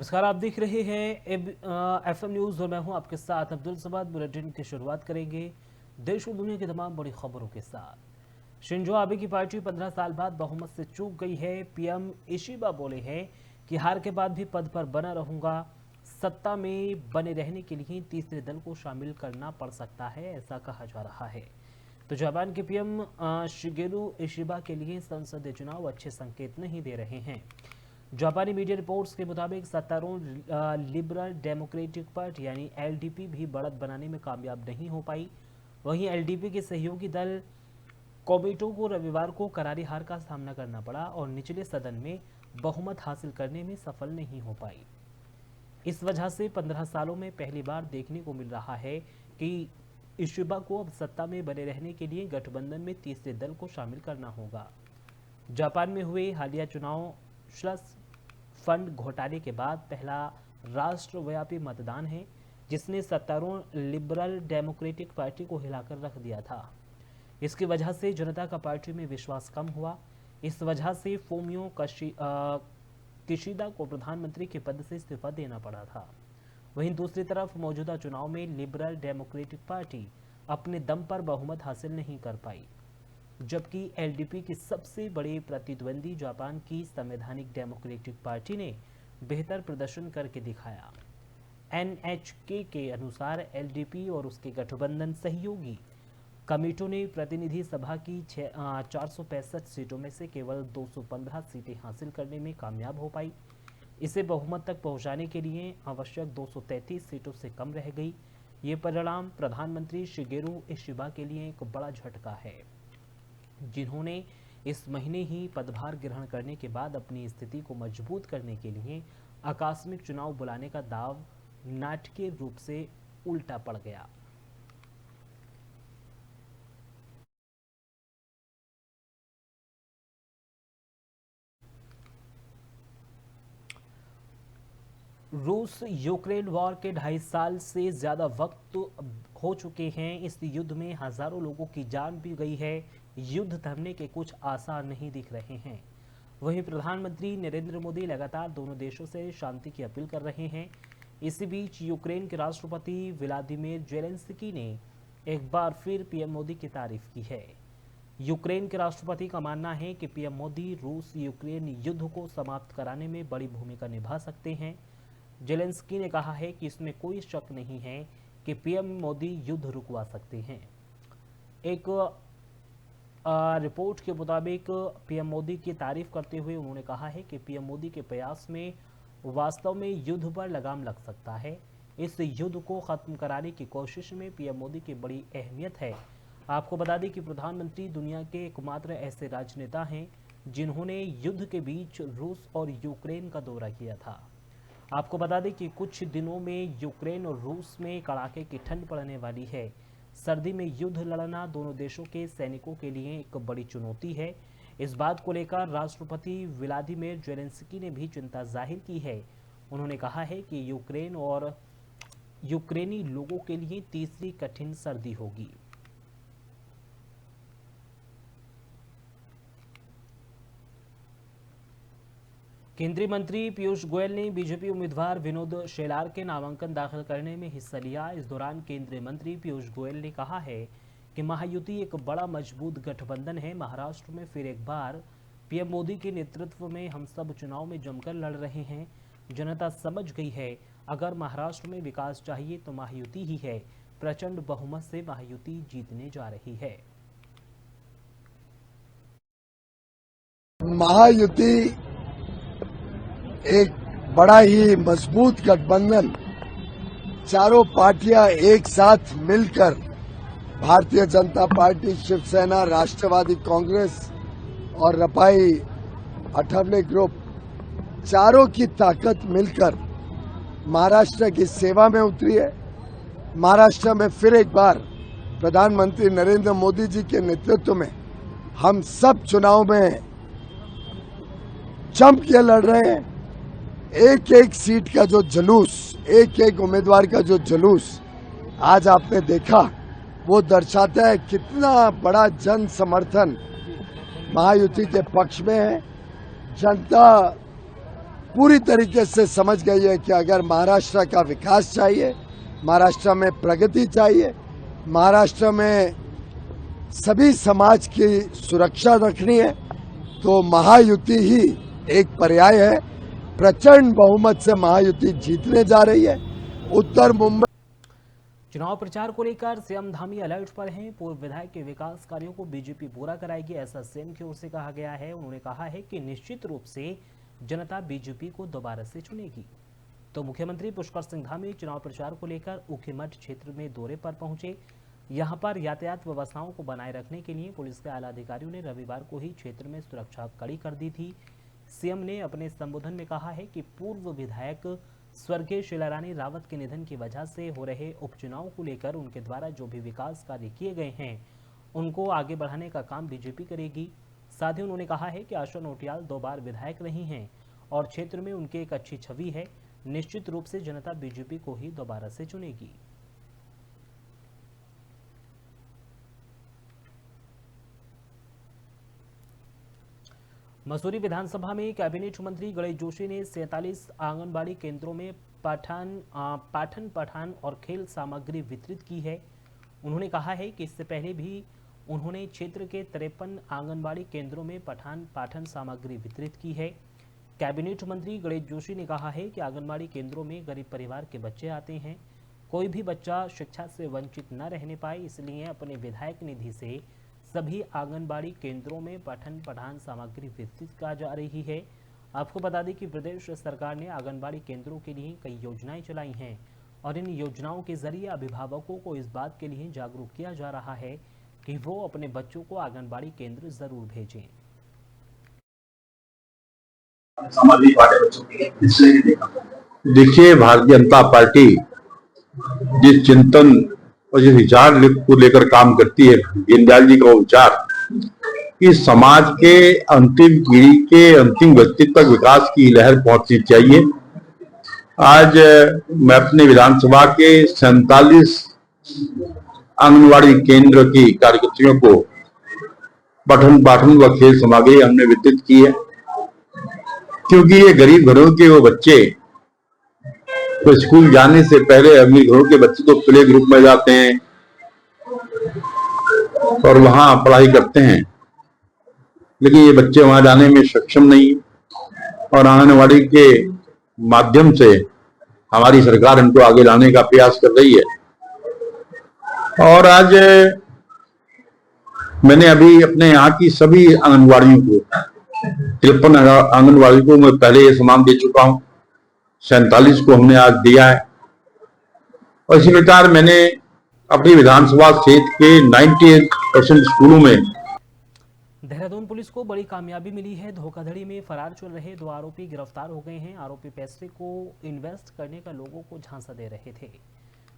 नमस्कार, आप देख रहे हैं एफएम न्यूज और मैं हूं आपके साथ अब्दुल समाद। बुलेटिन की शुरुआत करेंगे देश और दुनिया की तमाम बड़ी खबरों के साथ। शिंजो आबे की पार्टी 15 साल बाद बहुमत से चूक गई है। पीएम इशिबा बोले हैं कि हार के बाद भी पद पर बना रहूंगा। सत्ता में बने रहने के लिए तीसरे दल को शामिल करना पड़ सकता है, ऐसा कहा जा रहा है। तो जापान के पीएम शिगेरू इशिबा के लिए संसदीय चुनाव अच्छे संकेत नहीं दे रहे हैं। जापानी मीडिया रिपोर्ट्स के मुताबिक सत्तारूढ़ लिबरल डेमोक्रेटिक पार्टी यानी एलडीपी भी बढ़त बनाने में कामयाब नहीं हो पाई। वहीं एलडीपी के सहयोगी दल कोमिटो को रविवार को करारी हार का सामना करना पड़ा और निचले सदन में बहुमत हासिल करने में सफल नहीं हो पाई। इस वजह से 15 सालों में पहली बार देखने को मिल रहा है कि इशिबा को अब सत्ता में बने रहने के लिए गठबंधन में तीसरे दल को शामिल करना होगा। जापान में हुए हालिया चुनाव ट्रस्ट फंड घोटाले के बाद पहला राष्ट्रव्यापी मतदान है, जिसने सत्तारूढ़ लिबरल डेमोक्रेटिक पार्टी को हिलाकर रख दिया था। इसकी वजह से जनता का पार्टी में विश्वास कम हुआ। इस वजह से फोमियो किशिदा को प्रधानमंत्री के पद से इस्तीफा देना पड़ा था। वहीं दूसरी तरफ मौजूदा चुनाव में लिबरल डेमोक्रेटिक पार्टी अपने दम पर बहुमत हासिल नहीं कर पाई, जबकि एलडीपी की सबसे बड़ी प्रतिद्वंदी जापान की संवैधानिक डेमोक्रेटिक पार्टी ने बेहतर प्रदर्शन करके दिखाया। एनएचके के अनुसार एलडीपी और उसके गठबंधन सहयोगी कमेटो ने प्रतिनिधि सभा की 465 सीटों में से केवल 215 सीटें हासिल करने में कामयाब हो पाई। इसे बहुमत तक पहुंचाने के लिए आवश्यक 233 सीटों से कम रह गई। ये परिणाम प्रधानमंत्री शिगेरू इशिबा के लिए एक बड़ा झटका है, जिन्होंने इस महीने ही पदभार ग्रहण करने के बाद अपनी स्थिति को मजबूत करने के लिए आकस्मिक चुनाव बुलाने का दाव नाटकीय रूप से उल्टा पड़ गया। रूस यूक्रेन वॉर के 2.5 साल से ज्यादा वक्त हो चुके हैं। इस युद्ध में हजारों लोगों की जान भी गई है। युद्ध थमने के कुछ आसार नहीं दिख रहे हैं। वहीं प्रधानमंत्री नरेंद्र मोदी लगातार दोनों देशों से शांति की अपील कर रहे हैं। इसी बीच यूक्रेन के राष्ट्रपति व्लादिमीर जेलेंस्की ने एक बार फिर पीएम मोदी की तारीफ की है। यूक्रेन के राष्ट्रपति का मानना है कि पीएम मोदी रूस यूक्रेन युद्ध को समाप्त कराने में बड़ी भूमिका निभा सकते हैं। जेलेंस्की ने कहा है कि इसमें कोई शक नहीं है कि पीएम मोदी युद्ध रुकवा सकते हैं। एक रिपोर्ट के मुताबिक पीएम मोदी की तारीफ करते हुए उन्होंने कहा है कि पीएम मोदी के प्रयास में वास्तव में युद्ध पर लगाम लग सकता है। इस युद्ध को खत्म कराने की कोशिश में पीएम मोदी की बड़ी अहमियत है। आपको बता दें कि प्रधानमंत्री दुनिया के एकमात्र ऐसे राजनेता हैं जिन्होंने युद्ध के बीच रूस और यूक्रेन का दौरा किया था। आपको बता दें कि कुछ दिनों में यूक्रेन और रूस में कड़ाके की ठंड पड़ने वाली है। सर्दी में युद्ध लड़ना दोनों देशों के सैनिकों के लिए एक बड़ी चुनौती है। इस बात को लेकर राष्ट्रपति व्लादिमीर जेलेंस्की ने भी चिंता जाहिर की है। उन्होंने कहा है कि यूक्रेन और यूक्रेनी लोगों के लिए तीसरी कठिन सर्दी होगी। केंद्रीय मंत्री पीयूष गोयल ने बीजेपी उम्मीदवार विनोद शेलार के नामांकन दाखिल करने में हिस्सा लिया। इस दौरान केंद्रीय मंत्री पीयूष गोयल ने कहा है कि महायुति एक बड़ा मजबूत गठबंधन है। महाराष्ट्र में फिर एक बार पीएम मोदी के नेतृत्व में हम सब चुनाव में जमकर लड़ रहे हैं। जनता समझ गई है, अगर महाराष्ट्र में विकास चाहिए तो महायुति ही है। प्रचंड बहुमत से महायुति जीतने जा रही है। महायुति एक बड़ा ही मजबूत गठबंधन, चारों पार्टियां एक साथ मिलकर भारतीय जनता पार्टी, शिवसेना, राष्ट्रवादी कांग्रेस और रपाई आठवले ग्रुप, चारों की ताकत मिलकर महाराष्ट्र की सेवा में उतरी है। महाराष्ट्र में फिर एक बार प्रधानमंत्री नरेंद्र मोदी जी के नेतृत्व में हम सब चुनाव में जम के लड़ रहे हैं। एक एक सीट का जो जुलूस, एक एक उम्मीदवार का जो जुलूस आज आपने देखा, वो दर्शाता है कितना बड़ा जन समर्थन महायुति के पक्ष में है। जनता पूरी तरीके से समझ गई है कि अगर महाराष्ट्र का विकास चाहिए, महाराष्ट्र में प्रगति चाहिए, महाराष्ट्र में सभी समाज की सुरक्षा रखनी है, तो महायुति ही एक पर्याय है। प्रचंड बहुमत से महायुति जीतने जा रही है। उत्तर मुंबई चुनाव प्रचार को लेकर सीएम धामी अलर्ट पर हैं। पूर्व विधायक के विकास कार्यों को बीजेपी पूरा कराएगी, ऐसा सीएम की ओर से कहा गया है। उन्होंने कहा है कि निश्चित रूप से जनता बीजेपी को दोबारा से चुनेगी। तो मुख्यमंत्री पुष्कर सिंह धामी चुनाव प्रचार को लेकर ऊखीमठ क्षेत्र में दौरे पर पहुंचे। यहां पर यातायात व्यवस्थाओं को बनाए रखने के लिए पुलिस के आला अधिकारियों ने रविवार को ही क्षेत्र में सुरक्षा कड़ी कर दी थी। सीएम ने अपने संबोधन में कहा है कि पूर्व विधायक स्वर्गीय शीलारानी रावत के निधन की वजह से हो रहे उपचुनाव को लेकर उनके द्वारा जो भी विकास कार्य किए गए हैं उनको आगे बढ़ाने का काम बीजेपी करेगी। साथ ही उन्होंने कहा है कि आशा नोटियाल 2 बार विधायक रही हैं और क्षेत्र में उनकी एक अच्छी छवि है। निश्चित रूप से जनता बीजेपी को ही दोबारा से चुनेगी। मसूरी विधानसभा में कैबिनेट मंत्री गणेश जोशी ने 47 आंगनबाड़ी केंद्रों में पाठन पठान और खेल सामग्री वितरित की है। उन्होंने कहा है कि इससे पहले भी उन्होंने क्षेत्र के 53 आंगनबाड़ी केंद्रों में पाठन सामग्री वितरित की है। कैबिनेट मंत्री गणेश जोशी ने कहा है कि आंगनबाड़ी केंद्रों में गरीब परिवार के बच्चे आते हैं, कोई भी बच्चा शिक्षा से वंचित न रहने पाए, इसलिए अपने विधायक निधि से सभी आंगनबाड़ी केंद्रों में पठन पठान सामग्री वितरित की जा रही है। आपको बता दें कि प्रदेश सरकार ने आंगनबाड़ी केंद्रों के लिए कई योजनाएं चलाई हैं और इन योजनाओं के जरिए अभिभावकों को इस बात के लिए जागरूक किया जा रहा है कि वो अपने बच्चों को आंगनबाड़ी केंद्र जरूर भेजें। देखिए, भारतीय जनता पार्टी जिस चिंतन और जिस विचार को लेकर काम करती है, दीनदयाल जी का विचार कि समाज के अंतिम पीढ़ी के अंतिम व्यक्ति तक विकास की लहर पहुंचनी चाहिए। आज मैं अपने विधानसभा के 47 आंगनबाड़ी केंद्र की कार्यकर्तियों को पठन पाठन व खेल सामग्री हमने वितरित की है, क्योंकि ये गरीब घरों के वो बच्चे तो स्कूल जाने से पहले अमीर घरों के बच्चे तो प्ले ग्रुप में जाते हैं और वहां पढ़ाई करते हैं, लेकिन ये बच्चे वहां जाने में सक्षम नहीं और आंगनबाड़ी के माध्यम से हमारी सरकार इनको आगे लाने का प्रयास कर रही है। और आज मैंने अभी अपने यहाँ की सभी आंगनबाड़ियों को 53 आंगनबाड़ी को मैं पहले ये सामान दे चुका हूं, 47 को हमने आज दिया है। और इसी प्रकार मैंने अपनी विधानसभा क्षेत्र के 98% स्कूलों में। देहरादून पुलिस को बड़ी कामयाबी मिली है। धोखाधड़ी में फरार चल रहे 2 आरोपी गिरफ्तार हो गए हैं। आरोपी पैसे को इन्वेस्ट करने का लोगों को झांसा दे रहे थे।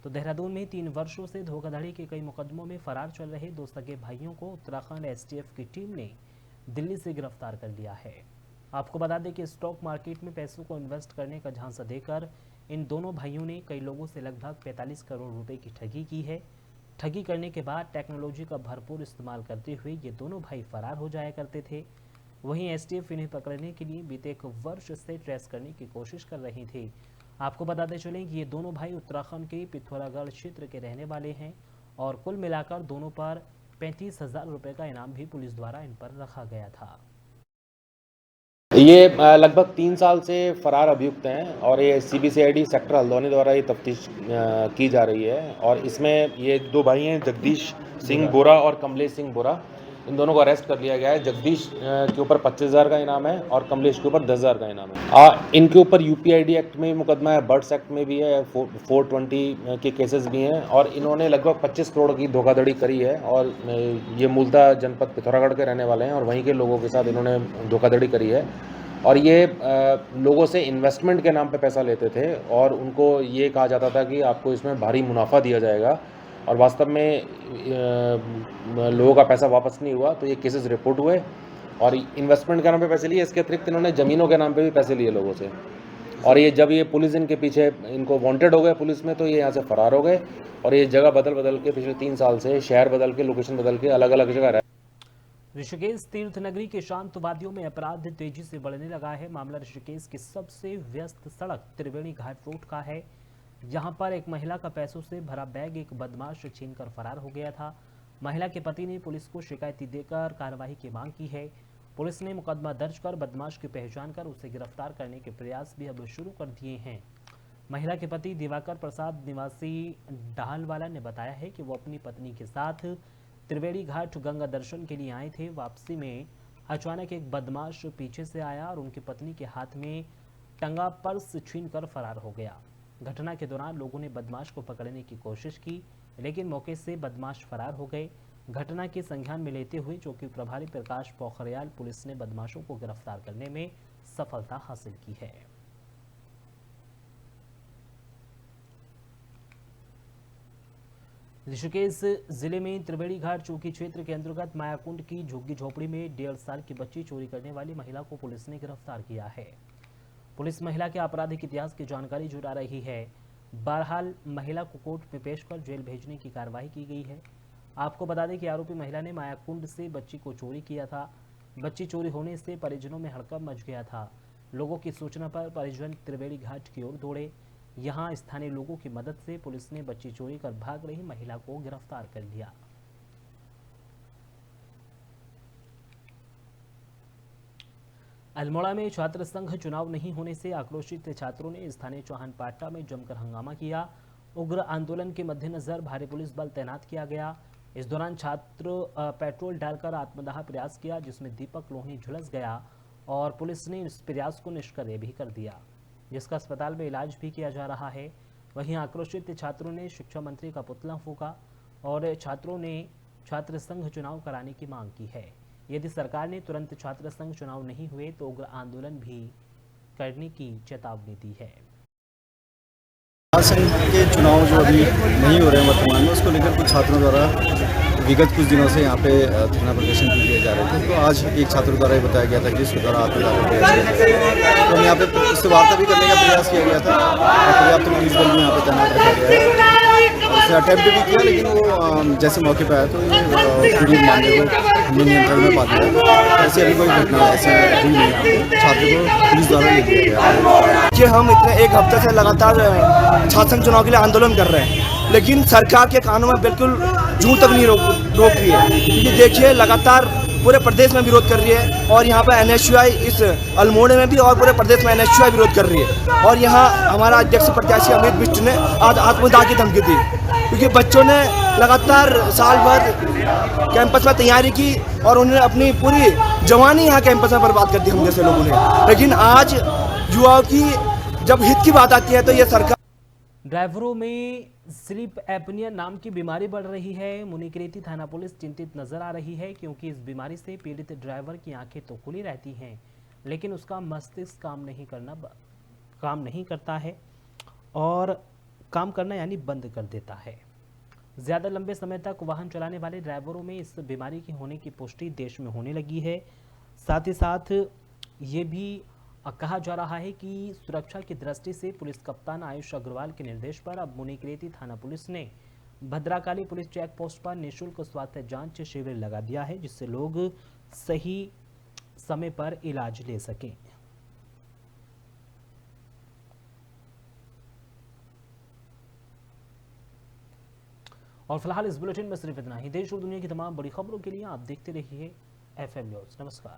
तो देहरादून में 3 वर्षों से धोखाधड़ी के कई मुकदमों में फरार चल रहे 2 सगे भाइयों को उत्तराखंड एसटीएफ की टीम ने दिल्ली से गिरफ्तार कर लिया है। आपको बता दें कि स्टॉक मार्केट में पैसों को इन्वेस्ट करने का झांसा देकर इन दोनों भाइयों ने कई लोगों से लगभग 45 करोड़ रुपए की ठगी की है। ठगी करने के बाद टेक्नोलॉजी का भरपूर इस्तेमाल करते हुए ये दोनों भाई फरार हो जाया करते थे। वहीं एसटीएफ इन्हें पकड़ने के लिए बीते 1 वर्ष से ट्रेस करने की कोशिश कर रही थी। आपको बताते चलें कि ये दोनों भाई उत्तराखंड के पिथौरागढ़ क्षेत्र के रहने वाले हैं और कुल मिलाकर दोनों पर 35,000 रुपये का इनाम भी पुलिस द्वारा इन पर रखा गया था। ये लगभग 3 साल से फरार अभियुक्त हैं और ये सीबीसीआईडी सेक्टर हल्द्वानी द्वारा ये तफ्तीश की जा रही है। और इसमें ये 2 भाई हैं, जगदीश सिंह बोरा और कमलेश सिंह बोरा। इन दोनों को अरेस्ट कर लिया गया है। जगदीश के ऊपर 25,000 का इनाम है और कमलेश के ऊपर 10,000 का इनाम है। इनके ऊपर यूपीआईडी एक्ट में मुकदमा है, बर्ड्स एक्ट में भी है, 420 के केसेस भी हैं और इन्होंने लगभग 25 करोड़ की धोखाधड़ी करी है। और ये मूलतः जनपद पिथौरागढ़ के रहने वाले हैं और वहीं के लोगों के साथ इन्होंने धोखाधड़ी करी है। और ये लोगों से इन्वेस्टमेंट के नाम पे पैसा लेते थे और उनको ये कहा जाता था कि आपको इसमें भारी मुनाफा दिया जाएगा और वास्तव में लोगों का पैसा वापस नहीं हुआ। तो ये केसेस रिपोर्ट हुए और इन्वेस्टमेंट के नाम पे पैसे लिए। इसके अतिरिक्त इन्होंने ज़मीनों के नाम पे भी पैसे लिए लोगों से। और ये जब ये पुलिस इनके पीछे इनको वांटेड हो गए पुलिस में, तो ये यहाँ से फरार हो गए और ये जगह बदल के पिछले 3 साल से शहर बदल के, लोकेशन बदल के अलग अलग जगह रह ऋषिकेश तीर्थ नगरी के शांत वादियों में अपराध तेजी से बढ़ने लगा है। मामला ऋषिकेश की सबसे व्यस्त सड़क त्रिवेणी घाट रोड का है। यहां पर एक महिला का पैसों से भरा बैग एक बदमाश छीनकर फरार हो गया था। महिला के पति ने पुलिस को शिकायत देकर कार्रवाई की मांग की है। पुलिस ने मुकदमा दर्ज कर बदमाश की पहचान कर उसे गिरफ्तार करने के प्रयास भी अब शुरू कर दिए हैं। महिला के पति दिवाकर प्रसाद निवासी डालवाला ने बताया है कि वो अपनी पत्नी के साथ त्रिवेणी घाट गंगा दर्शन के लिए आए थे। वापसी में अचानक एक बदमाश पीछे से आया और उनकी पत्नी के हाथ में टंगा पर्स छीनकर फरार हो गया। घटना के दौरान लोगों ने बदमाश को पकड़ने की कोशिश की, लेकिन मौके से बदमाश फरार हो गए। घटना के संज्ञान में लेते हुए चौकी प्रभारी प्रकाश पोखरियाल पुलिस ने बदमाशों को गिरफ्तार करने में सफलता हासिल की है। ऋषिकेश जिले में त्रिवेणी घाट चौकी क्षेत्र के अंतर्गत मायाकुंड की झुग्गी झोपड़ी में 1.5 साल की बच्ची चोरी करने वाली महिला को पुलिस ने गिरफ्तार किया है। पुलिस महिला के आपराधिक इतिहास की जानकारी जुटा रही है। बहरहाल महिला को कोर्ट में पेश कर जेल भेजने की कार्रवाई की गई है। आपको बता दें कि आरोपी महिला ने मायाकुंड से बच्ची को चोरी किया था। बच्ची चोरी होने से परिजनों में हड़कंप मच गया था। लोगों की सूचना पर परिजन त्रिवेणी घाट की ओर दौड़े। यहां स्थानीय लोगों की मदद से पुलिस ने बच्ची चोरी कर भाग रही महिला को गिरफ्तार कर लिया। अल्मोड़ा में छात्र संघ चुनाव नहीं होने से आक्रोशित छात्रों ने स्थानीय चौहान पाटा में जमकर हंगामा किया। उग्र आंदोलन के मद्देनजर भारी पुलिस बल तैनात किया गया। इस दौरान छात्र पेट्रोल डालकर आत्मदाह प्रयास किया, जिसमें दीपक लोहनी झुलस गया और पुलिस ने इस प्रयास को निष्क्रिय भी कर दिया, जिसका अस्पताल में इलाज भी किया जा रहा है। वहीं आक्रोशित छात्रों ने शिक्षा मंत्री का पुतला फूंका और छात्रों ने छात्र संघ चुनाव कराने की मांग की है। यदि सरकार ने तुरंत छात्र संघ चुनाव नहीं हुए तो उग्र आंदोलन भी करने की चेतावनी दी है। संघ के चुनाव जो अभी नहीं हो रहे हैं वर्तमान में, उसको लेकर कुछ छात्रों द्वारा विगत कुछ दिनों से यहाँ पे धरना प्रदर्शन किए जा रहे थे। तो आज एक छात्र द्वारा ये बताया गया था कि इसके द्वारा आत्मदाह का प्रयास किया गया। तो हम यहाँ पे उससे वार्ता भी करने का प्रयास किया गया था और पर्याप्त पुलिस बल भी यहाँ पे तैनात रखा गया है। उसने अटैम्प्ट भी किया, लेकिन वो जैसे मौके पर आया तो ये पूरी मामले को हमने नियंत्रण में पा दिया। ऐसे अभी कोई घटना ऐसे हुई नहीं, छात्र को पुलिस द्वारा ले लिया गया। कि हम इतने एक हफ्ते से लगातार छात्र संघ चुनाव के लिए आंदोलन कर रहे हैं, लेकिन सरकार के कानों में बिल्कुल जूं तक नहीं रोक रही है। क्योंकि देखिए लगातार पूरे प्रदेश में विरोध कर रही है और यहाँ पर एनएसयूआई इस अल्मोड़े में भी और पूरे प्रदेश में एनएसयूआई विरोध कर रही है। और यहाँ हमारा अध्यक्ष प्रत्याशी अमित बिष्ट ने आज आत्मदाह की धमकी दी, क्योंकि बच्चों ने लगातार साल भर कैंपस में तैयारी की और उन्होंने अपनी पूरी जवानी यहाँ कैंपस में बर्बाद कर दी हम जैसे लोगों ने। लेकिन आज युवाओं की जब हित की बात आती है तो ये सरकार। ड्राइवरों में स्लीप एपनिया नाम की बीमारी बढ़ रही है। मुनीकृति थाना पुलिस चिंतित नजर आ रही है, क्योंकि इस बीमारी से पीड़ित ड्राइवर की आंखें तो खुली रहती हैं, लेकिन उसका मस्तिष्क काम नहीं करता है और काम करना यानी बंद कर देता है। ज़्यादा लंबे समय तक वाहन चलाने वाले ड्राइवरों में इस बीमारी की होने की पुष्टि देश में होने लगी है। साथ ही साथ ये भी कहा जा रहा है कि सुरक्षा की दृष्टि से पुलिस कप्तान आयुष अग्रवाल के निर्देश पर अब मुनीकृति थाना पुलिस ने भद्राकाली पुलिस चेक पोस्ट पर निःशुल्क स्वास्थ्य जांच शिविर लगा दिया है, जिससे लोग सही समय पर इलाज ले सकें। और फिलहाल इस बुलेटिन में सिर्फ इतना ही। देश और दुनिया की तमाम बड़ी खबरों के लिए आप देखते रहिए FM न्यूज़। नमस्कार।